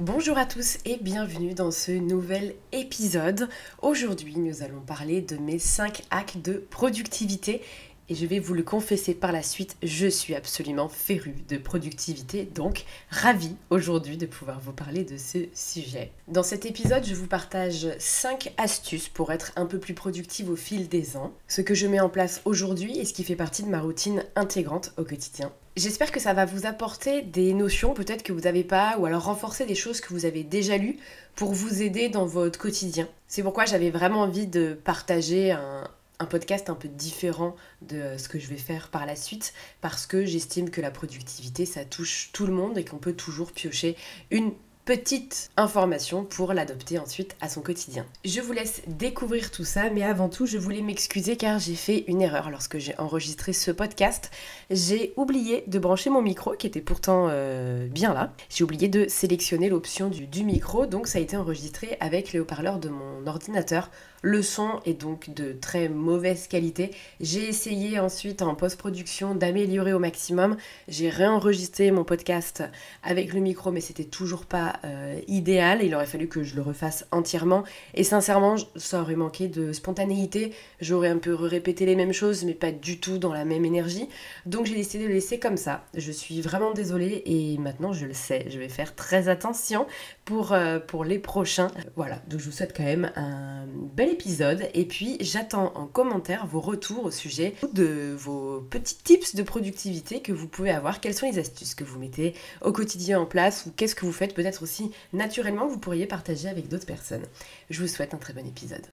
Bonjour à tous et bienvenue dans ce nouvel épisode. Aujourd'hui, nous allons parler de mes 5 hacks de productivité et je vais vous le confesser par la suite, je suis absolument férue de productivité, donc ravie aujourd'hui de pouvoir vous parler de ce sujet. Dans cet épisode, je vous partage 5 astuces pour être un peu plus productive au fil des ans, ce que je mets en place aujourd'hui et ce qui fait partie de ma routine intégrante au quotidien. J'espère que ça va vous apporter des notions peut-être que vous n'avez pas, ou alors renforcer des choses que vous avez déjà lues pour vous aider dans votre quotidien. C'est pourquoi j'avais vraiment envie de partager un podcast un peu différent de ce que je vais faire par la suite, parce que j'estime que la productivité, ça touche tout le monde et qu'on peut toujours piocher une petite information pour l'adopter ensuite à son quotidien. Je vous laisse découvrir tout ça, mais avant tout, je voulais m'excuser car j'ai fait une erreur lorsque j'ai enregistré ce podcast. J'ai oublié de brancher mon micro qui était pourtant bien là. J'ai oublié de sélectionner l'option du micro, donc ça a été enregistré avec les haut-parleurs de mon ordinateur. Le son est donc de très mauvaise qualité. J'ai essayé ensuite en post-production d'améliorer au maximum. J'ai réenregistré mon podcast avec le micro, mais c'était toujours pas idéal. Il aurait fallu que je le refasse entièrement. Et sincèrement, ça aurait manqué de spontanéité. J'aurais un peu répété les mêmes choses, mais pas du tout dans la même énergie. Donc j'ai décidé de le laisser comme ça. Je suis vraiment désolée et maintenant je le sais. Je vais faire très attention pour les prochains. Voilà, donc je vous souhaite quand même un bel épisode et puis j'attends en commentaire vos retours au sujet de vos petits tips de productivité que vous pouvez avoir. Quelles sont les astuces que vous mettez au quotidien en place ou qu'est-ce que vous faites peut-être aussi naturellement que vous pourriez partager avec d'autres personnes. Je vous souhaite un très bon épisode.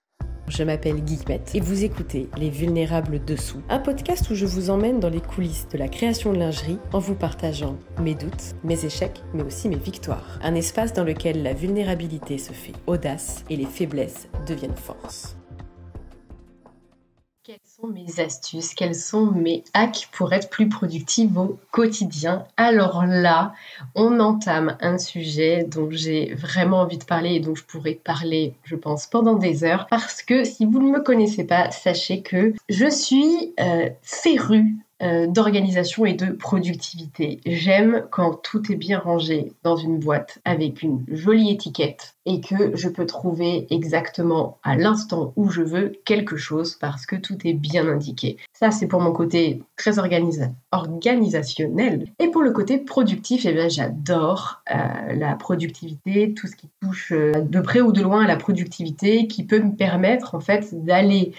Je m'appelle Guillemette et vous écoutez Les Vulnérables Dessous, un podcast où je vous emmène dans les coulisses de la création de lingerie en vous partageant mes doutes, mes échecs, mais aussi mes victoires. Un espace dans lequel la vulnérabilité se fait audace et les faiblesses deviennent force. Quelles sont mes astuces, quels sont mes hacks pour être plus productive au quotidien? Alors là, on entame un sujet dont j'ai vraiment envie de parler et dont je pourrais parler, je pense, pendant des heures. Parce que si vous ne me connaissez pas, sachez que je suis férue d'organisation et de productivité. J'aime quand tout est bien rangé dans une boîte avec une jolie étiquette et que je peux trouver exactement à l'instant où je veux quelque chose parce que tout est bien indiqué. Ça, c'est pour mon côté très organisationnel. Et pour le côté productif, eh bien, j'adore la productivité, tout ce qui touche de près ou de loin à la productivité qui peut me permettre en fait d'aller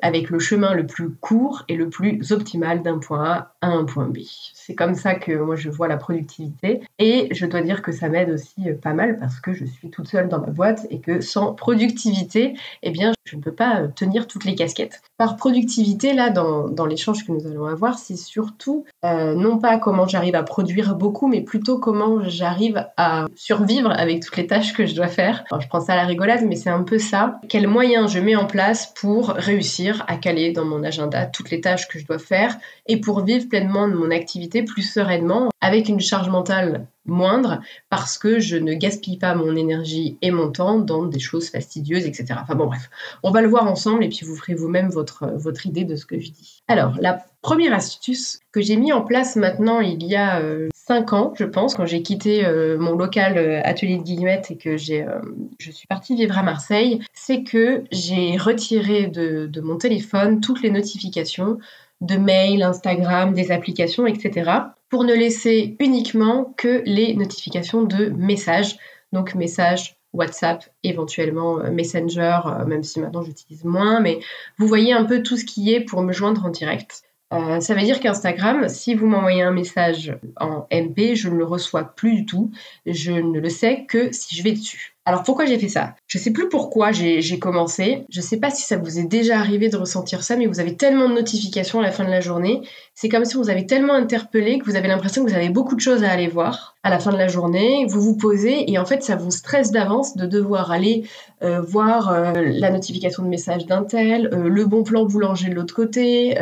avec le chemin le plus court et le plus optimal d'un point A à un point B. C'est comme ça que moi je vois la productivité et je dois dire que ça m'aide aussi pas mal parce que je suis toute seule dans ma boîte et que sans productivité, eh bien je ne peux pas tenir toutes les casquettes. Par productivité, là, dans l'échange que nous allons avoir, c'est surtout non pas comment j'arrive à produire beaucoup, mais plutôt comment j'arrive à survivre avec toutes les tâches que je dois faire. Alors, je prends ça à la rigolade, mais c'est un peu ça. Quels moyens je mets en place pour réussir à caler dans mon agenda toutes les tâches que je dois faire et pour vivre pleinement de mon activité plus sereinement, avec une charge mentale moindre, parce que je ne gaspille pas mon énergie et mon temps dans des choses fastidieuses, etc. Enfin bon, bref, on va le voir ensemble et puis vous ferez vous-même votre idée de ce que je dis. Alors, la première astuce que j'ai mis en place maintenant il y a 5 ans, je pense, quand j'ai quitté mon local atelier de Guillemette et que je suis partie vivre à Marseille, c'est que j'ai retiré de mon téléphone toutes les notifications de mails, Instagram, des applications, etc. pour ne laisser uniquement que les notifications de messages, donc messages WhatsApp, éventuellement Messenger, même si maintenant j'utilise moins, mais vous voyez un peu tout ce qui est pour me joindre en direct. Ça veut dire qu'Instagram, si vous m'envoyez un message en MP, je ne le reçois plus du tout. Je ne le sais que si je vais dessus. Alors pourquoi j'ai fait ça? Je sais plus pourquoi j'ai commencé. Je sais pas si ça vous est déjà arrivé de ressentir ça, mais vous avez tellement de notifications à la fin de la journée. C'est comme si vous avez tellement interpellé que vous avez l'impression que vous avez beaucoup de choses à aller voir à la fin de la journée. Vous vous posez et en fait ça vous stresse d'avance de devoir aller voir la notification de message d'un tel, le bon plan boulanger de l'autre côté,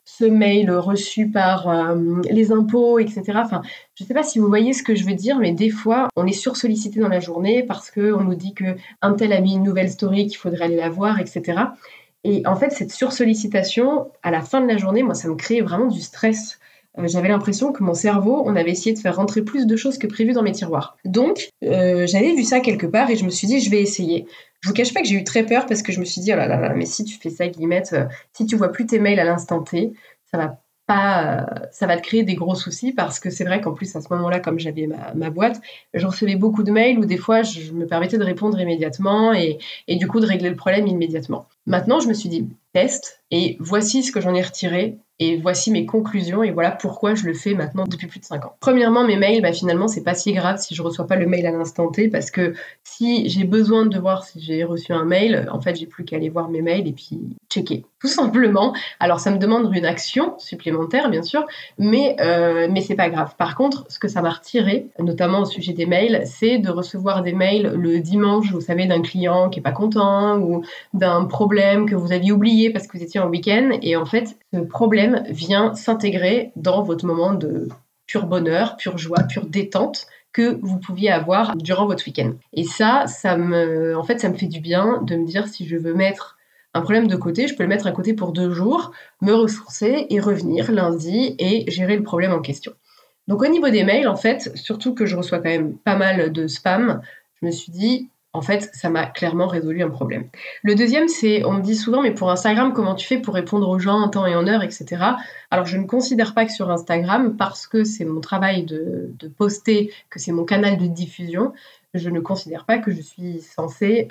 ce mail reçu par les impôts, etc. Enfin, je ne sais pas si vous voyez ce que je veux dire, mais des fois, on est sursollicité dans la journée parce qu'on nous dit qu'un tel a mis une nouvelle story, qu'il faudrait aller la voir, etc. Et en fait, cette sursollicitation, à la fin de la journée, moi, ça me crée vraiment du stress j'avais l'impression que mon cerveau, on avait essayé de faire rentrer plus de choses que prévu dans mes tiroirs. Donc, j'avais vu ça quelque part et je me suis dit, je vais essayer. Je vous cache pas que j'ai eu très peur parce que je me suis dit, oh là là là, mais si tu fais ça, Guillemette, si tu vois plus tes mails à l'instant T, ça va ça va te créer des gros soucis parce que c'est vrai qu'en plus, à ce moment-là, comme j'avais ma boîte, je recevais beaucoup de mails où des fois, je me permettais de répondre immédiatement et du coup, de régler le problème immédiatement. Maintenant, je me suis dit, test, et voici ce que j'en ai retiré, et voici mes conclusions, et voilà pourquoi je le fais maintenant depuis plus de 5 ans. Premièrement, mes mails, finalement, c'est pas si grave si je reçois pas le mail à l'instant T, parce que si j'ai besoin de voir si j'ai reçu un mail, en fait, j'ai plus qu'à aller voir mes mails et puis checker, tout simplement. Alors, ça me demande une action supplémentaire, bien sûr, mais c'est pas grave. Par contre, ce que ça m'a retiré, notamment au sujet des mails, c'est de recevoir des mails le dimanche, vous savez, d'un client qui est pas content, ou d'un problème que vous aviez oublié parce que vous étiez en week-end, et en fait, ce problème vient s'intégrer dans votre moment de pur bonheur, pure joie, pure détente que vous pouviez avoir durant votre week-end. Et ça me fait du bien de me dire, si je veux mettre un problème de côté, je peux le mettre à côté pour 2 jours, me ressourcer et revenir lundi et gérer le problème en question. Donc au niveau des mails, en fait, surtout que je reçois quand même pas mal de spam, je me suis dit, en fait, ça m'a clairement résolu un problème. Le deuxième, c'est, on me dit souvent, mais pour Instagram, comment tu fais pour répondre aux gens en temps et en heure, etc. Alors, je ne considère pas que sur Instagram, parce que c'est mon travail de poster, que c'est mon canal de diffusion, je ne considère pas que je suis censée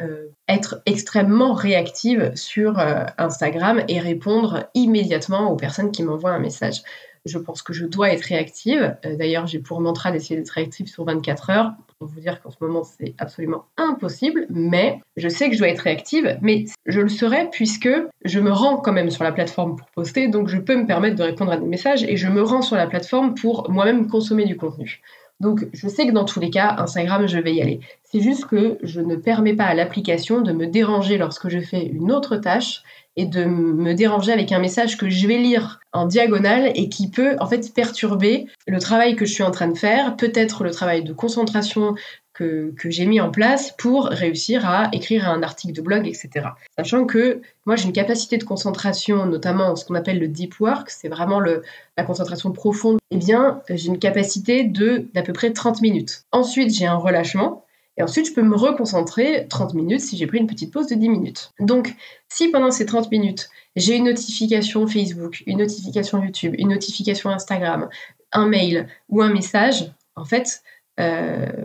être extrêmement réactive sur Instagram et répondre immédiatement aux personnes qui m'envoient un message. Je pense que je dois être réactive. D'ailleurs, j'ai pour mantra d'essayer d'être réactive sur 24 heures. Pour vous dire qu'en ce moment, c'est absolument impossible. Mais je sais que je dois être réactive. Mais je le serai puisque je me rends quand même sur la plateforme pour poster. Donc, je peux me permettre de répondre à des messages et je me rends sur la plateforme pour moi-même consommer du contenu. Donc, je sais que dans tous les cas, Instagram, je vais y aller. C'est juste que je ne permets pas à l'application de me déranger lorsque je fais une autre tâche et de me déranger avec un message que je vais lire en diagonale et qui peut en fait perturber le travail que je suis en train de faire, peut-être le travail de concentration que j'ai mis en place pour réussir à écrire un article de blog, etc. Sachant que moi, j'ai une capacité de concentration, notamment ce qu'on appelle le deep work, c'est vraiment la concentration profonde. Eh bien, j'ai une capacité d'à peu près 30 minutes. Ensuite, j'ai un relâchement. Et ensuite, je peux me reconcentrer 30 minutes si j'ai pris une petite pause de 10 minutes. Donc, si pendant ces 30 minutes, j'ai une notification Facebook, une notification YouTube, une notification Instagram, un mail ou un message, en fait,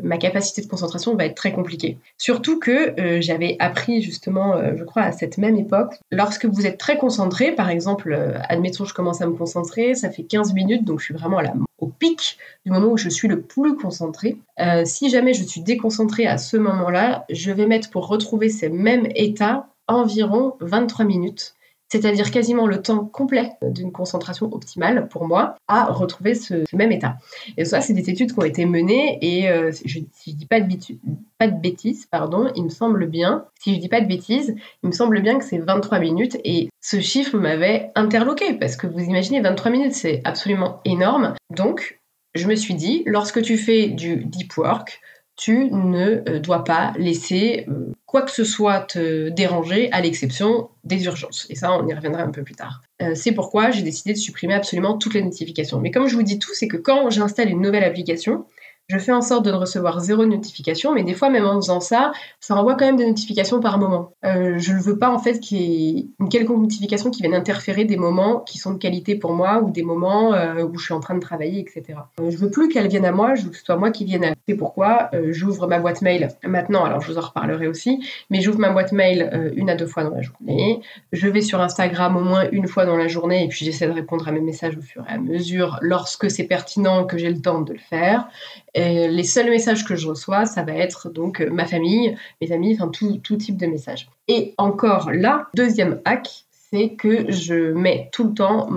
ma capacité de concentration va être très compliquée. Surtout que j'avais appris justement, je crois à cette même époque, lorsque vous êtes très concentré, par exemple, admettons je commence à me concentrer, ça fait 15 minutes, donc je suis vraiment au pic du moment où je suis le plus concentré. Si jamais je suis déconcentrée à ce moment-là, je vais mettre pour retrouver ces mêmes états environ 23 minutes. C'est-à-dire quasiment le temps complet d'une concentration optimale pour moi à retrouver ce même état. Et ça, c'est des études qui ont été menées et si je dis pas de bêtises, il me semble bien, si je dis pas de bêtises, il me semble bien que c'est 23 minutes et ce chiffre m'avait interloqué parce que vous imaginez 23 minutes, c'est absolument énorme. Donc, je me suis dit, lorsque tu fais du deep work, tu ne dois pas laisser quoi que ce soit te déranger, à l'exception des urgences. Et ça, on y reviendra un peu plus tard. C'est pourquoi j'ai décidé de supprimer absolument toutes les notifications. Mais comme je vous dis tout, c'est que quand j'installe une nouvelle application, je fais en sorte de ne recevoir 0 notification, mais des fois, même en faisant ça, ça renvoie quand même des notifications par moment. Je ne veux pas, en fait, qu'il y ait une quelconque notification qui vienne interférer des moments qui sont de qualité pour moi ou des moments où je suis en train de travailler, etc. Je veux plus qu'elle vienne à moi, je veux que ce soit moi qui vienne à elle. C'est pourquoi j'ouvre ma boîte mail maintenant, alors je vous en reparlerai aussi, mais j'ouvre ma boîte mail 1 à 2 fois dans la journée. Je vais sur Instagram au moins 1 fois dans la journée et puis j'essaie de répondre à mes messages au fur et à mesure lorsque c'est pertinent, que j'ai le temps de le faire. Et les seuls messages que je reçois, ça va être donc ma famille, mes amis, enfin tout type de messages. Et encore là, deuxième hack, c'est que je mets tout le temps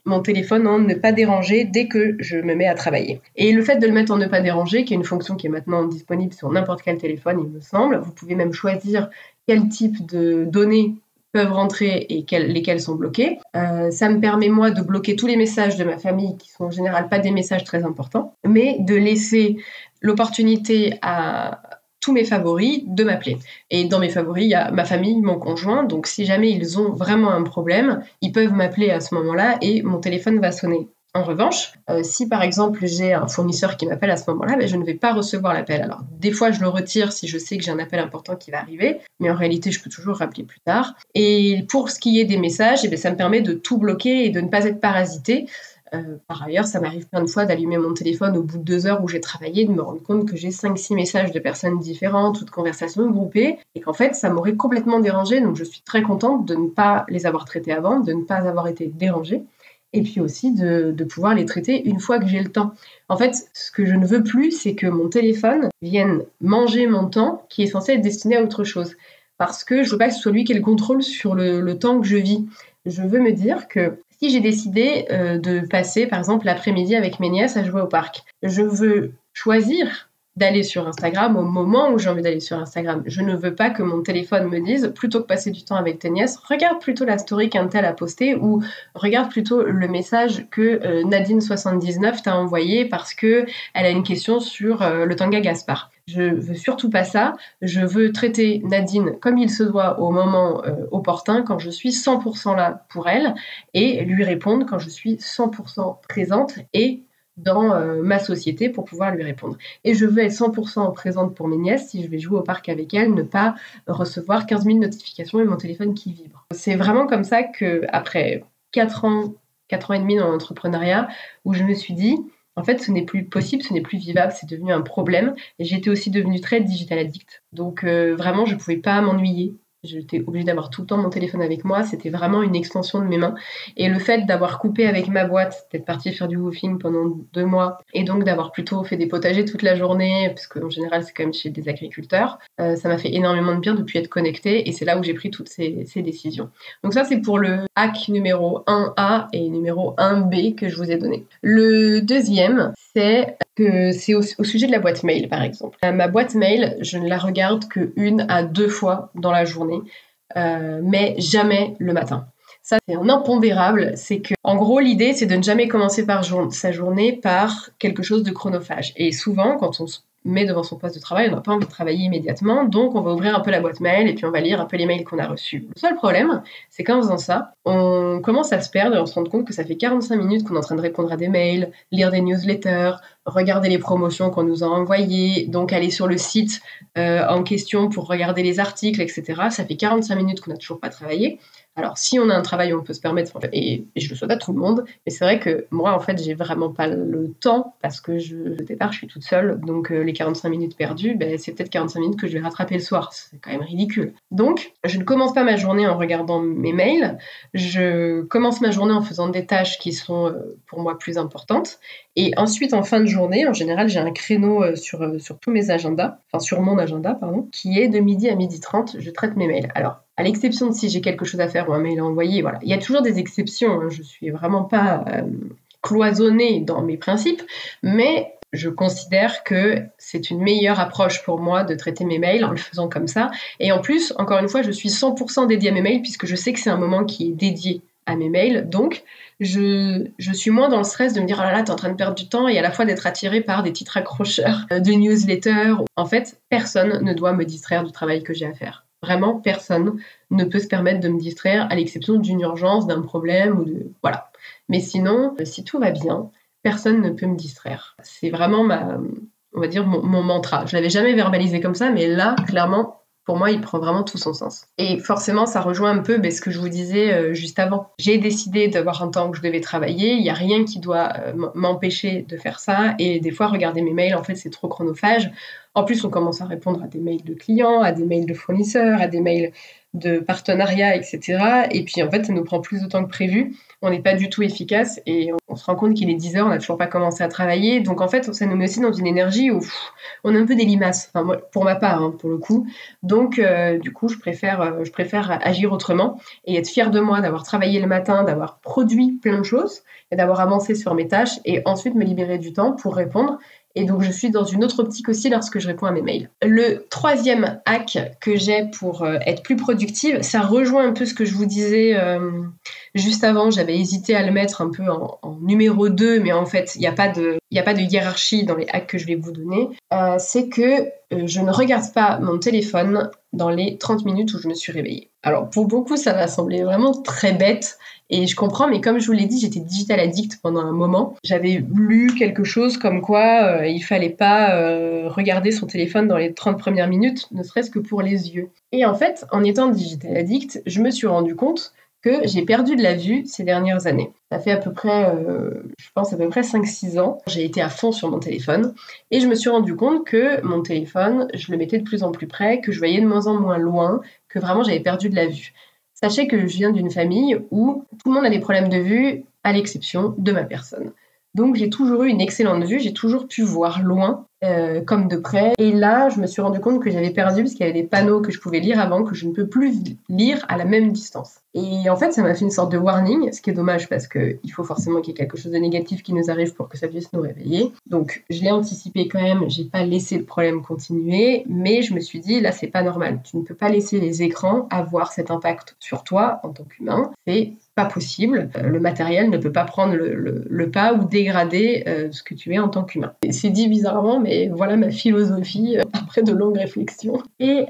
mon téléphone en ne pas déranger dès que je me mets à travailler. Et le fait de le mettre en ne pas déranger, qui est une fonction qui est maintenant disponible sur n'importe quel téléphone, il me semble, vous pouvez même choisir quel type de données peuvent rentrer et lesquels sont bloqués. Ça me permet, moi, de bloquer tous les messages de ma famille qui sont en général pas des messages très importants, mais de laisser l'opportunité à tous mes favoris de m'appeler. Et dans mes favoris, il y a ma famille, mon conjoint, donc si jamais ils ont vraiment un problème, ils peuvent m'appeler à ce moment-là et mon téléphone va sonner. En revanche, si par exemple j'ai un fournisseur qui m'appelle à ce moment-là, je ne vais pas recevoir l'appel. Alors des fois je le retire si je sais que j'ai un appel important qui va arriver, mais en réalité je peux toujours rappeler plus tard. Et pour ce qui est des messages, ça me permet de tout bloquer et de ne pas être parasitée. Par ailleurs, ça m'arrive plein de fois d'allumer mon téléphone au bout de 2 heures où j'ai travaillé, de me rendre compte que j'ai 5-6 messages de personnes différentes ou de conversations groupées et qu'en fait, ça m'aurait complètement dérangée. Donc, je suis très contente de ne pas les avoir traités avant, de ne pas avoir été dérangée et puis aussi de pouvoir les traiter une fois que j'ai le temps. En fait, ce que je ne veux plus, c'est que mon téléphone vienne manger mon temps qui est censé être destiné à autre chose. Parce que je ne veux pas que ce soit lui qui ait le contrôle sur le temps que je vis. Je veux me dire que si j'ai décidé de passer, par exemple, l'après-midi avec mes nièces à jouer au parc, je veux choisir d'aller sur Instagram au moment où j'ai envie d'aller sur Instagram. Je ne veux pas que mon téléphone me dise, plutôt que passer du temps avec tes nièces, regarde plutôt la story qu'un tel a postée ou regarde plutôt le message que Nadine79 t'a envoyé parce qu'elle a une question sur le Tanga Gaspard. Je veux surtout pas ça. Je veux traiter Nadine comme il se doit au moment opportun, quand je suis 100% là pour elle, et lui répondre quand je suis 100% présente et dans ma société pour pouvoir lui répondre. Et je veux être 100% présente pour mes nièces. Si je vais jouer au parc avec elles, ne pas recevoir 15 000 notifications et mon téléphone qui vibre. C'est vraiment comme ça qu'après 4 ans et demi dans l'entrepreneuriat, où je me suis dit, en fait, ce n'est plus possible, ce n'est plus vivable, c'est devenu un problème. Et j'étais aussi devenue très digital addict. Donc vraiment, je ne pouvais pas m'ennuyer. J'étais obligée d'avoir tout le temps mon téléphone avec moi. C'était vraiment une extension de mes mains. Et le fait d'avoir coupé avec ma boîte, d'être partie faire du woofing pendant 2 mois, et donc d'avoir plutôt fait des potagers toute la journée, parce qu'en général, c'est quand même chez des agriculteurs, ça m'a fait énormément de bien de plus être connectée. Et c'est là où j'ai pris toutes ces décisions. Donc ça, c'est pour le hack numéro 1A et numéro 1B que je vous ai donné. Le deuxième, c'est au sujet de la boîte mail, par exemple. Ma boîte mail, je ne la regarde que 1 à 2 fois dans la journée, mais jamais le matin. Ça, c'est un impondérable. C'est que, en gros, l'idée, c'est de ne jamais commencer sa journée par quelque chose de chronophage. Et souvent, quand on se met devant son poste de travail, on n'a pas envie de travailler immédiatement, donc on va ouvrir un peu la boîte mail et puis on va lire un peu les mails qu'on a reçus. Le seul problème, c'est qu'en faisant ça, on commence à se perdre et on se rend compte que ça fait 45 minutes qu'on est en train de répondre à des mails, lire des newsletters, regarder les promotions qu'on nous a envoyées, donc aller sur le site en question pour regarder les articles, etc. Ça fait 45 minutes qu'on n'a toujours pas travaillé. Alors, si on a un travail où on peut se permettre, et je le souhaite à tout le monde, mais c'est vrai que moi, en fait, j'ai vraiment pas le temps parce que au départ, je suis toute seule, donc les 45 minutes perdues, c'est peut-être 45 minutes que je vais rattraper le soir. C'est quand même ridicule. Donc, je ne commence pas ma journée en regardant mes mails, je commence ma journée en faisant des tâches qui sont pour moi plus importantes, et ensuite, en fin de journée, en général, j'ai un créneau sur tous mes agendas, enfin sur mon agenda, pardon, qui est de midi à 12h30, je traite mes mails. Alors, à l'exception de si j'ai quelque chose à faire ou un mail à envoyer, voilà. Il y a toujours des exceptions, hein. Je ne suis vraiment pas cloisonnée dans mes principes, mais je considère que c'est une meilleure approche pour moi de traiter mes mails en le faisant comme ça. Et en plus, encore une fois, je suis 100% dédiée à mes mails puisque je sais que c'est un moment qui est dédié à mes mails. Donc, je suis moins dans le stress de me dire « Oh là là, t'es en train de perdre du temps » et à la fois d'être attirée par des titres accrocheurs de newsletters. En fait, personne ne doit me distraire du travail que j'ai à faire. Vraiment, personne ne peut se permettre de me distraire à l'exception d'une urgence, d'un problème ou de... Voilà. Mais sinon, si tout va bien, personne ne peut me distraire. C'est vraiment on va dire mon mantra. Je l'avais jamais verbalisé comme ça, mais là, clairement, pour moi, il prend vraiment tout son sens. Et forcément, ça rejoint un peu ce que je vous disais juste avant. J'ai décidé d'avoir un temps où je devais travailler. Il n'y a rien qui doit m'empêcher de faire ça. Et des fois, regarder mes mails, en fait, c'est trop chronophage. En plus, on commence à répondre à des mails de clients, à des mails de fournisseurs, à des mails de partenariats, etc. Et puis, en fait, ça nous prend plus de temps que prévu. On n'est pas du tout efficace et on se rend compte qu'il est 10h, on n'a toujours pas commencé à travailler. Donc, en fait, ça nous met aussi dans une énergie où on est un peu des limaces. Enfin, moi, pour ma part, hein, pour le coup. Donc, du coup, je préfère agir autrement et être fière de moi d'avoir travaillé le matin, d'avoir produit plein de choses et d'avoir avancé sur mes tâches et ensuite me libérer du temps pour répondre. Et donc, je suis dans une autre optique aussi lorsque je réponds à mes mails. Le troisième hack que j'ai pour être plus productive, ça rejoint un peu ce que je vous disais juste avant. J'avais hésité à le mettre un peu en numéro 2, mais en fait, il n'y a pas de hiérarchie dans les hacks que je vais vous donner. C'est que je ne regarde pas mon téléphone dans les 30 minutes où je me suis réveillée. Alors pour beaucoup, ça va sembler vraiment très bête et je comprends, mais comme je vous l'ai dit, j'étais digital addict pendant un moment. J'avais lu quelque chose comme quoi il fallait pas regarder son téléphone dans les 30 premières minutes, ne serait-ce que pour les yeux. Et en fait, en étant digital addict, je me suis rendu compte que j'ai perdu de la vue ces dernières années. Ça fait à peu près, je pense à peu près 5-6 ans. J'ai été à fond sur mon téléphone et je me suis rendu compte que mon téléphone, je le mettais de plus en plus près, que je voyais de moins en moins loin, que vraiment j'avais perdu de la vue. Sachez que je viens d'une famille où tout le monde a des problèmes de vue, à l'exception de ma personne. Donc j'ai toujours eu une excellente vue, j'ai toujours pu voir loin, comme de près. Et là, je me suis rendu compte que j'avais perdu parce qu'il y avait des panneaux que je pouvais lire avant, que je ne peux plus lire à la même distance. Et en fait, ça m'a fait une sorte de warning, ce qui est dommage parce qu'il faut forcément qu'il y ait quelque chose de négatif qui nous arrive pour que ça puisse nous réveiller. Donc je l'ai anticipé quand même, j'ai pas laissé le problème continuer, mais je me suis dit, là c'est pas normal. Tu ne peux pas laisser les écrans avoir cet impact sur toi en tant qu'humain. C'est pas possible. Le matériel ne peut pas prendre le pas ou dégrader ce que tu es en tant qu'humain. C'est dit bizarrement, mais voilà ma philosophie après de longues réflexions. Et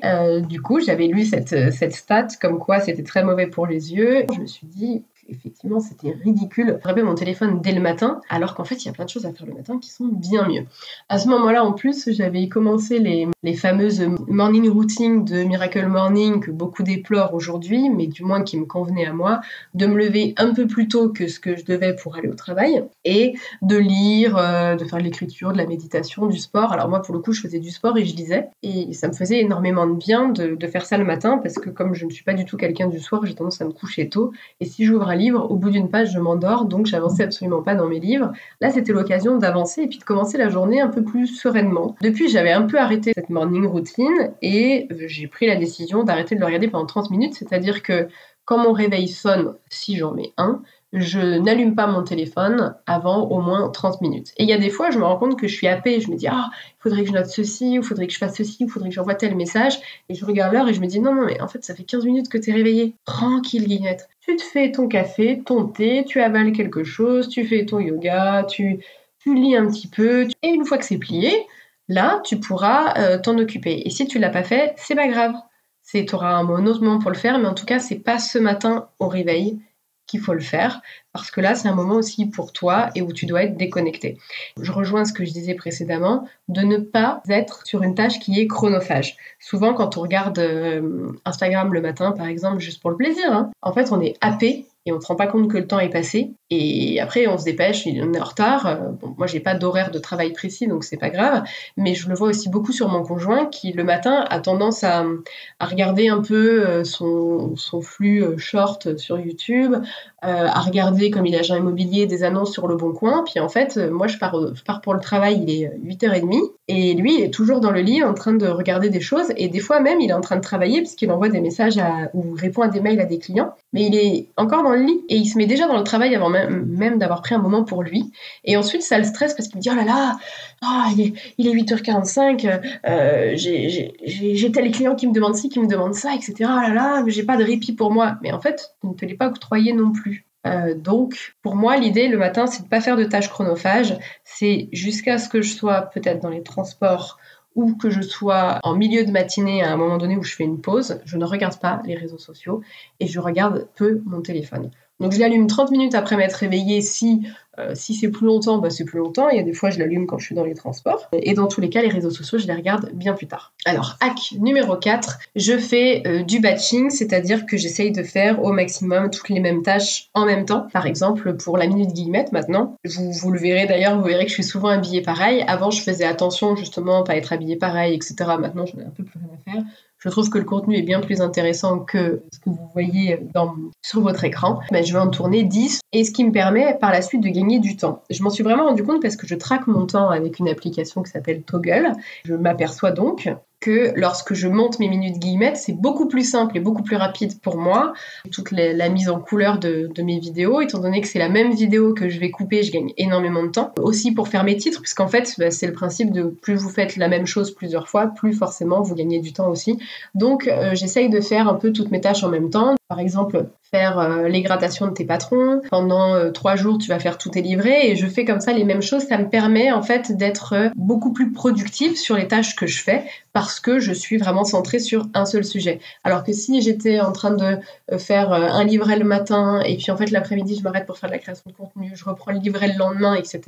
du coup, j'avais lu cette stat comme quoi c'était très mauvais pour les yeux. Je me suis dit, effectivement, c'était ridicule. Je rappelle mon téléphone dès le matin, alors qu'en fait, il y a plein de choses à faire le matin qui sont bien mieux. À ce moment-là, en plus, j'avais commencé les fameuses morning routines de Miracle Morning que beaucoup déplorent aujourd'hui, mais du moins qui me convenaient à moi, de me lever un peu plus tôt que ce que je devais pour aller au travail et de lire, de faire de l'écriture, de la méditation, du sport. Alors moi, pour le coup, je faisais du sport et je lisais. Et ça me faisait énormément de bien de faire ça le matin parce que comme je ne suis pas du tout quelqu'un du soir, j'ai tendance à me coucher tôt. Et si j'ouvre un livre, au bout d'une page, je m'endors, donc j'avançais absolument pas dans mes livres. Là, c'était l'occasion d'avancer et puis de commencer la journée un peu plus sereinement. Depuis, j'avais un peu arrêté cette morning routine et j'ai pris la décision d'arrêter de le regarder pendant 30 minutes, c'est-à-dire que quand mon réveil sonne, si j'en mets un, je n'allume pas mon téléphone avant au moins 30 minutes. Et il y a des fois, je me rends compte que je suis happée, je me dis « Ah, il faudrait que je note ceci, ou il faudrait que je fasse ceci, ou il faudrait que j'envoie tel message. » Et je regarde l'heure et je me dis « Non, mais en fait, ça fait 15 minutes que tu es réveillée. Tranquille, Guillemette. Tu te fais ton café, ton thé, tu avales quelque chose, tu fais ton yoga, tu lis un petit peu. Et une fois que c'est plié, là, tu pourras t'en occuper. Et si tu l'as pas fait, c'est pas grave. Tu auras un autre moment pour le faire, mais en tout cas, c'est pas ce matin au réveil qu'il faut le faire, parce que là, c'est un moment aussi pour toi et où tu dois être déconnecté. Je rejoins ce que je disais précédemment, de ne pas être sur une tâche qui est chronophage. Souvent, quand on regarde Instagram le matin, par exemple, juste pour le plaisir, en fait, on est happé et on ne se rend pas compte que le temps est passé. Et après, on se dépêche, on est en retard. Bon, moi, j'ai pas d'horaire de travail précis, donc c'est pas grave. Mais je le vois aussi beaucoup sur mon conjoint qui, le matin, a tendance à regarder un peu son flux short sur YouTube, à regarder, comme il est agent immobilier, des annonces sur Le Bon Coin. Puis en fait, moi, je pars pour le travail, il est 8h30. Et lui, il est toujours dans le lit en train de regarder des choses. Et des fois même, il est en train de travailler parce qu'il envoie des messages ou répond à des mails à des clients. Mais il est encore dans le lit et il se met déjà dans le travail avant même d'avoir pris un moment pour lui. Et ensuite, ça le stresse parce qu'il me dit « Oh là là, il est 8h45, j'ai tel client qui me demande ci, qui me demande ça, etc. Oh là là, mais j'ai pas de répit pour moi. » Mais en fait, tu ne te l'es pas octroyé non plus. Donc, pour moi, l'idée le matin, c'est de ne pas faire de tâches chronophages. C'est jusqu'à ce que je sois peut-être dans les transports ou que je sois en milieu de matinée à un moment donné où je fais une pause, je ne regarde pas les réseaux sociaux et je regarde peu mon téléphone. Donc je l'allume 30 minutes après m'être réveillée. Si c'est plus longtemps, c'est plus longtemps. Il y a des fois, je l'allume quand je suis dans les transports. Et dans tous les cas, les réseaux sociaux, je les regarde bien plus tard. Alors, hack numéro 4, je fais du batching, c'est-à-dire que j'essaye de faire au maximum toutes les mêmes tâches en même temps. Par exemple, pour la Minute Guillemette, maintenant, vous le verrez d'ailleurs, vous verrez que je suis souvent habillée pareil. Avant, je faisais attention justement à pas être habillée pareil, etc. Maintenant, j'en ai un peu plus rien à faire. Je trouve que le contenu est bien plus intéressant que ce que vous voyez sur votre écran. Je vais en tourner 10 et ce qui me permet par la suite de gagner du temps. Je m'en suis vraiment rendu compte parce que je traque mon temps avec une application qui s'appelle Toggle. Je m'aperçois donc que lorsque je monte mes minutes guillemettes, c'est beaucoup plus simple et beaucoup plus rapide pour moi. Toute la mise en couleur de mes vidéos, étant donné que c'est la même vidéo que je vais couper, je gagne énormément de temps. Aussi pour faire mes titres, puisqu'en fait, c'est le principe de plus vous faites la même chose plusieurs fois, plus forcément vous gagnez du temps aussi. Donc, j'essaye de faire un peu toutes mes tâches en même temps. Par exemple, faire les gradations de tes patrons. Pendant 3 jours, tu vas faire tous tes livrets et je fais comme ça les mêmes choses. Ça me permet en fait d'être beaucoup plus productive sur les tâches que je fais parce que je suis vraiment centrée sur un seul sujet. Alors que si j'étais en train de faire un livret le matin et puis en fait l'après-midi je m'arrête pour faire de la création de contenu, je reprends le livret le lendemain, etc.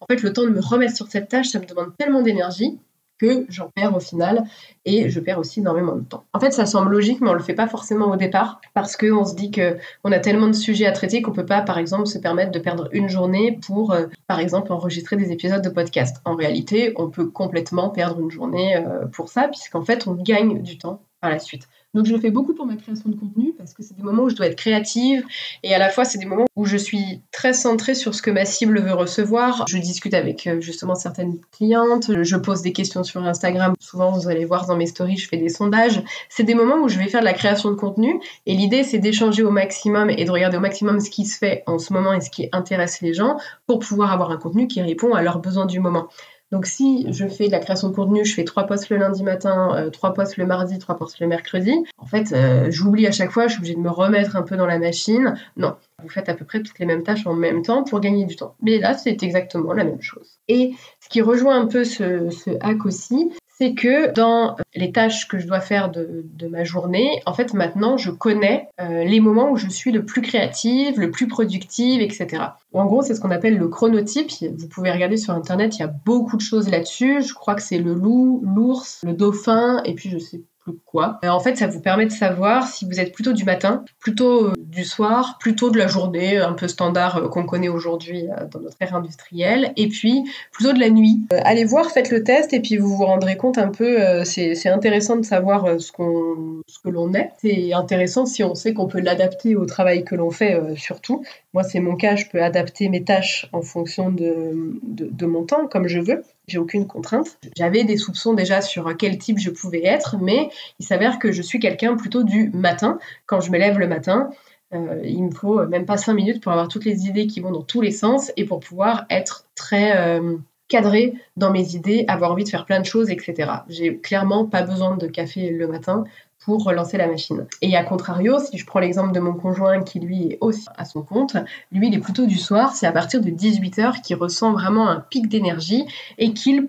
En fait, le temps de me remettre sur cette tâche, ça me demande tellement d'énergie que j'en perds au final et je perds aussi énormément de temps. En fait, ça semble logique, mais on le fait pas forcément au départ parce qu'on se dit qu'on a tellement de sujets à traiter qu'on peut pas, par exemple, se permettre de perdre une journée pour, par exemple, enregistrer des épisodes de podcast. En réalité, on peut complètement perdre une journée pour ça puisqu'en fait, on gagne du temps par la suite. Donc, je le fais beaucoup pour ma création de contenu parce que c'est des moments où je dois être créative et à la fois, c'est des moments où je suis très centrée sur ce que ma cible veut recevoir. Je discute avec justement certaines clientes, je pose des questions sur Instagram. Souvent, vous allez voir dans mes stories, je fais des sondages. C'est des moments où je vais faire de la création de contenu et l'idée, c'est d'échanger au maximum et de regarder au maximum ce qui se fait en ce moment et ce qui intéresse les gens pour pouvoir avoir un contenu qui répond à leurs besoins du moment. Donc, si je fais de la création de contenu, je fais 3 posts le lundi matin, 3 posts le mardi, 3 posts le mercredi. En fait, j'oublie à chaque fois, je suis obligée de me remettre un peu dans la machine. Non, vous faites à peu près toutes les mêmes tâches en même temps pour gagner du temps. Mais là, c'est exactement la même chose. Et ce qui rejoint un peu ce hack aussi, c'est que dans les tâches que je dois faire de ma journée, en fait, maintenant, je connais les moments où je suis le plus créative, le plus productive, etc. En gros, c'est ce qu'on appelle le chronotype. Vous pouvez regarder sur Internet, il y a beaucoup de choses là-dessus. Je crois que c'est le loup, l'ours, le dauphin, et puis je sais plus quoi. En fait, ça vous permet de savoir si vous êtes plutôt du matin, plutôt du soir, plutôt de la journée, un peu standard qu'on connaît aujourd'hui dans notre ère industrielle, et puis plutôt de la nuit. Allez voir, faites le test, et puis vous vous rendrez compte un peu, c'est intéressant de savoir ce que l'on est. C'est intéressant si on sait qu'on peut l'adapter au travail que l'on fait, surtout. Moi, c'est mon cas, je peux adapter mes tâches en fonction de mon temps, comme je veux. J'ai aucune contrainte. J'avais des soupçons déjà sur quel type je pouvais être, mais il s'avère que je suis quelqu'un plutôt du matin. Quand je me lève le matin, il me faut même pas 5 minutes pour avoir toutes les idées qui vont dans tous les sens et pour pouvoir être très cadrée dans mes idées, avoir envie de faire plein de choses, etc. J'ai clairement pas besoin de café le matin pour relancer la machine. Et à contrario, si je prends l'exemple de mon conjoint qui lui est aussi à son compte, lui il est plutôt du soir, c'est à partir de 18h qu'il ressent vraiment un pic d'énergie et qu'il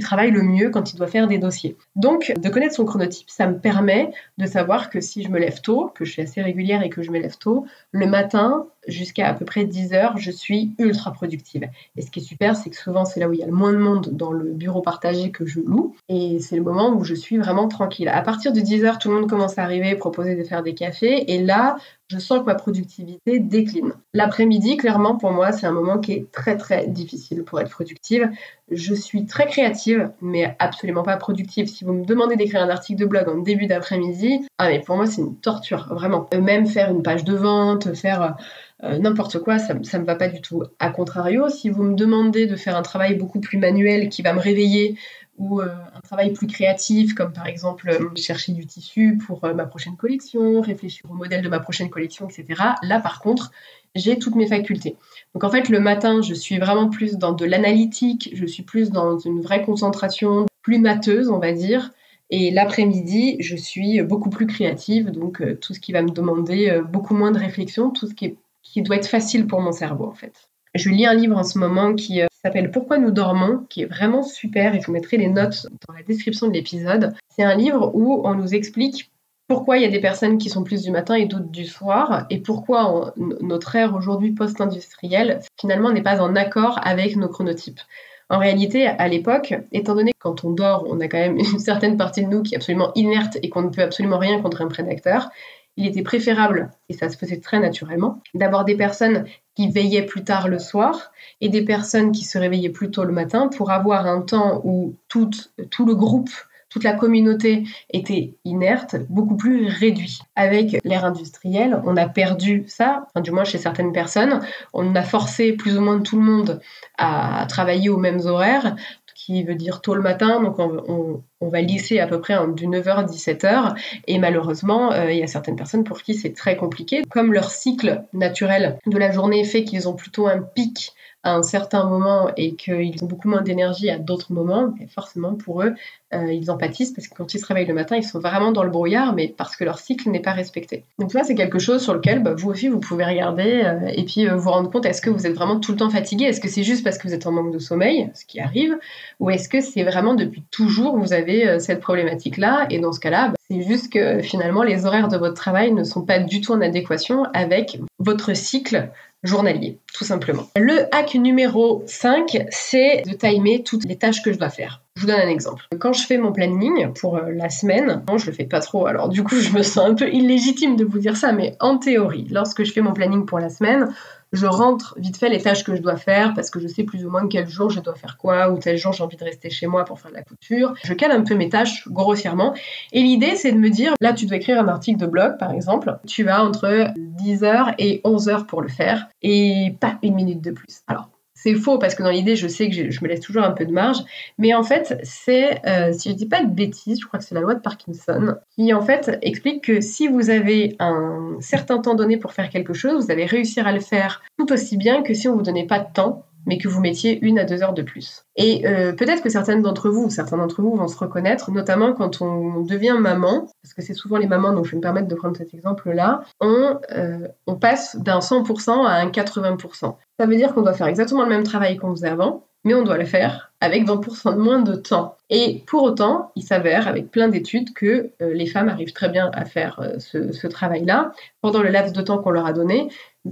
travaille le mieux quand il doit faire des dossiers. Donc, de connaître son chronotype, ça me permet de savoir que si je me lève tôt, que je suis assez régulière et que je me lève tôt, le matin, jusqu'à à peu près 10h, je suis ultra productive. Et ce qui est super, c'est que souvent, c'est là où il y a le moins de monde dans le bureau partagé que je loue. Et c'est le moment où je suis vraiment tranquille. À partir de 10h, tout le monde commence à arriver, proposer de faire des cafés. Et là, je sens que ma productivité décline. L'après-midi, clairement, pour moi, c'est un moment qui est très, très difficile pour être productive. Je suis très créative, mais absolument pas productive. Si vous me demandez d'écrire un article de blog en début d'après-midi, mais pour moi, c'est une torture, vraiment. Même faire une page de vente, faire n'importe quoi, ça me va pas du tout. A contrario, si vous me demandez de faire un travail beaucoup plus manuel qui va me réveiller ou un travail plus créatif, comme par exemple chercher du tissu pour ma prochaine collection, réfléchir au modèle de ma prochaine collection, etc. Là, par contre, j'ai toutes mes facultés. Donc en fait, le matin, je suis vraiment plus dans de l'analytique, je suis plus dans une vraie concentration, plus mateuse, on va dire. Et l'après-midi, je suis beaucoup plus créative, donc tout ce qui va me demander beaucoup moins de réflexion, tout ce qui doit être facile pour mon cerveau, en fait. Je lis un livre en ce moment qui s'appelle Pourquoi nous dormons, qui est vraiment super, et je vous mettrai les notes dans la description de l'épisode. C'est un livre où on nous explique pourquoi il y a des personnes qui sont plus du matin et d'autres du soir, et pourquoi notre ère aujourd'hui post-industrielle, finalement, n'est pas en accord avec nos chronotypes. En réalité, à l'époque, étant donné que quand on dort, on a quand même une certaine partie de nous qui est absolument inerte et qu'on ne peut absolument rien contre un prédateur, il était préférable, et ça se faisait très naturellement, d'avoir des personnes qui veillaient plus tard le soir et des personnes qui se réveillaient plus tôt le matin pour avoir un temps où tout le groupe, toute la communauté était inerte, beaucoup plus réduit. Avec l'ère industrielle, on a perdu ça, enfin, du moins chez certaines personnes. On a forcé plus ou moins tout le monde à travailler aux mêmes horaires, qui veut dire tôt le matin, donc on va lisser à peu près du 9h à 17h, et malheureusement, il y a certaines personnes pour qui c'est très compliqué. Comme leur cycle naturel de la journée fait qu'ils ont plutôt un pic à un certain moment et qu'ils ont beaucoup moins d'énergie à d'autres moments, et forcément pour eux, ils en pâtissent parce que quand ils se réveillent le matin, ils sont vraiment dans le brouillard, mais parce que leur cycle n'est pas respecté. Donc ça, c'est quelque chose sur lequel vous aussi, vous pouvez regarder et puis vous rendre compte, est-ce que vous êtes vraiment tout le temps fatigué? Est-ce que c'est juste parce que vous êtes en manque de sommeil, ce qui arrive, ou est-ce que c'est vraiment depuis toujours vous avez cette problématique-là? Et dans ce cas-là, c'est juste que finalement, les horaires de votre travail ne sont pas du tout en adéquation avec votre cycle journalier, tout simplement. Le hack numéro 5, c'est de timer toutes les tâches que je dois faire. Je vous donne un exemple. Quand je fais mon planning pour la semaine, non, je le fais pas trop, alors du coup, je me sens un peu illégitime de vous dire ça, mais en théorie, lorsque je fais mon planning pour la semaine, je rentre vite fait les tâches que je dois faire parce que je sais plus ou moins quel jour je dois faire quoi ou tel jour j'ai envie de rester chez moi pour faire de la couture. Je cale un peu mes tâches grossièrement et l'idée c'est de me dire, là tu dois écrire un article de blog par exemple, tu as entre 10h et 11h pour le faire et pas une minute de plus. Alors, c'est faux parce que dans l'idée, je sais que je me laisse toujours un peu de marge. Mais en fait, c'est, si je ne dis pas de bêtises, je crois que c'est la loi de Parkinson, qui en fait explique que si vous avez un certain temps donné pour faire quelque chose, vous allez réussir à le faire tout aussi bien que si on ne vous donnait pas de temps, mais que vous mettiez 1 à 2 heures de plus. Et peut-être que certains d'entre vous vont se reconnaître, notamment quand on devient maman, parce que c'est souvent les mamans, donc je vais me permettre de prendre cet exemple-là, on passe d'un 100% à un 80%. Ça veut dire qu'on doit faire exactement le même travail qu'on faisait avant, mais on doit le faire avec 20% de moins de temps. Et pour autant, il s'avère, avec plein d'études, que les femmes arrivent très bien à faire ce travail-là pendant le laps de temps qu'on leur a donné,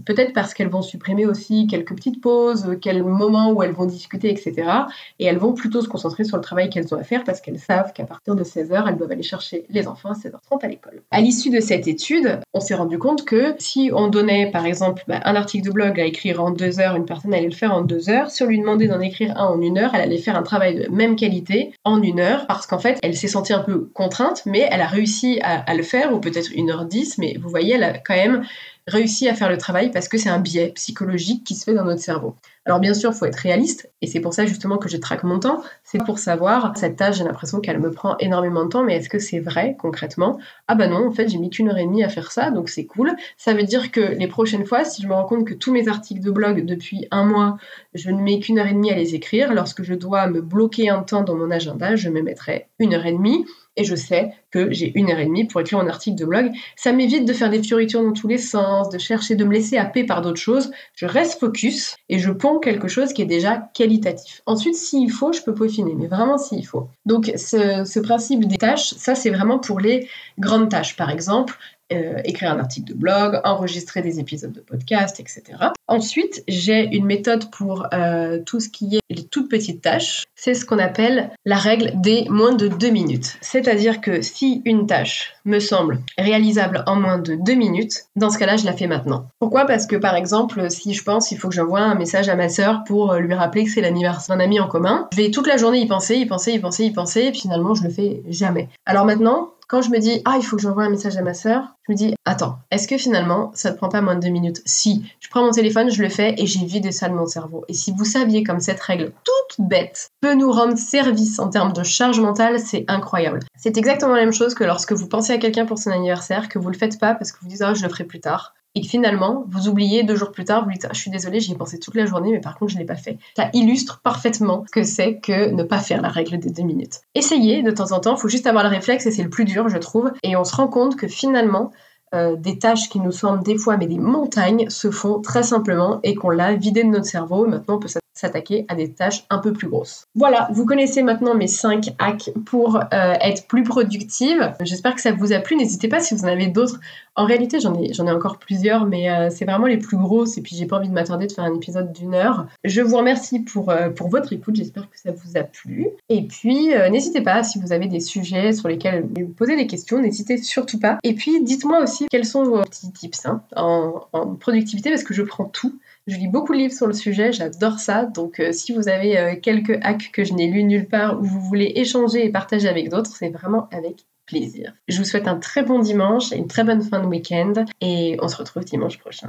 peut-être parce qu'elles vont supprimer aussi quelques petites pauses, quels moments où elles vont discuter, etc. Et elles vont plutôt se concentrer sur le travail qu'elles ont à faire parce qu'elles savent qu'à partir de 16h, elles doivent aller chercher les enfants à 16h30 à l'école. À l'issue de cette étude, on s'est rendu compte que si on donnait, par exemple, un article de blog à écrire en 2 heures, une personne allait le faire en 2 heures. Si on lui demandait d'en écrire un en 1 heure, elle allait faire un travail de même qualité en 1 heure parce qu'en fait, elle s'est sentie un peu contrainte, mais elle a réussi à le faire, ou peut-être 1h10, mais vous voyez, elle a quand même réussi à faire le travail parce que c'est un biais psychologique qui se fait dans notre cerveau. Alors bien sûr, il faut être réaliste, et c'est pour ça justement que je traque mon temps, c'est pour savoir, cette tâche, j'ai l'impression qu'elle me prend énormément de temps, mais est-ce que c'est vrai concrètement? Ah bah non, en fait, j'ai mis qu'1 heure et demie à faire ça, donc c'est cool. Ça veut dire que les prochaines fois, si je me rends compte que tous mes articles de blog depuis 1 mois, je ne mets qu'1 heure et demie à les écrire, lorsque je dois me bloquer un temps dans mon agenda, je me mettrai 1 heure et demie, et je sais que j'ai 1 heure et demie pour écrire un article de blog. Ça m'évite de faire des fioritures dans tous les sens, de chercher, de me laisser happer par d'autres choses. Je reste focus et je ponds quelque chose qui est déjà qualitatif. Ensuite, s'il faut, je peux peaufiner, mais vraiment s'il faut. Donc, ce principe des tâches, ça, c'est vraiment pour les grandes tâches. Par exemple, écrire un article de blog, enregistrer des épisodes de podcast, etc. Ensuite, j'ai une méthode pour tout ce qui est les toutes petites tâches. C'est ce qu'on appelle la règle des moins de 2 minutes. C'est-à-dire que si une tâche me semble réalisable en moins de 2 minutes, dans ce cas-là, je la fais maintenant. Pourquoi? Parce que par exemple, si je pense qu'il faut que j'envoie un message à ma sœur pour lui rappeler que c'est l'anniversaire d'un ami en commun, je vais toute la journée y penser, et puis finalement, je le fais jamais. Alors maintenant, quand je me dis « Ah, il faut que j'envoie un message à ma sœur », je me dis « Attends, est-ce que finalement, ça ne prend pas moins de 2 minutes ?» Si, je prends mon téléphone, je le fais et j'ai vidé ça de mon cerveau. Et si vous saviez comme cette règle toute bête peut nous rendre service en termes de charge mentale, c'est incroyable. C'est exactement la même chose que lorsque vous pensez à quelqu'un pour son anniversaire, que vous ne le faites pas parce que vous dites « Ah, je le ferai plus tard ». Et que finalement, vous oubliez 2 jours plus tard, vous dites « Ah, je suis désolée, j'y ai pensé toute la journée, mais par contre, je ne l'ai pas fait ». Ça illustre parfaitement ce que c'est que ne pas faire la règle des 2 minutes. Essayez de temps en temps, il faut juste avoir le réflexe et c'est le plus dur, je trouve. Et on se rend compte que finalement, des tâches qui nous semblent des fois mais des montagnes se font très simplement et qu'on l'a vidé de notre cerveau. Et maintenant, on peut s'attaquer à des tâches un peu plus grosses. Voilà, vous connaissez maintenant mes 5 hacks pour être plus productive. J'espère que ça vous a plu. N'hésitez pas si vous en avez d'autres. En réalité, j'en ai encore plusieurs, mais c'est vraiment les plus grosses. Et puis, j'ai pas envie de m'attarder de faire un épisode d'1 heure. Je vous remercie pour votre écoute. J'espère que ça vous a plu. Et puis, n'hésitez pas si vous avez des sujets sur lesquels vous posez des questions. N'hésitez surtout pas. Et puis, dites-moi aussi quels sont vos petits tips en productivité, parce que je prends tout. Je lis beaucoup de livres sur le sujet, j'adore ça. Donc, si vous avez quelques hacks que je n'ai lus nulle part ou vous voulez échanger et partager avec d'autres, c'est vraiment avec plaisir. Je vous souhaite un très bon dimanche et une très bonne fin de week-end et on se retrouve dimanche prochain.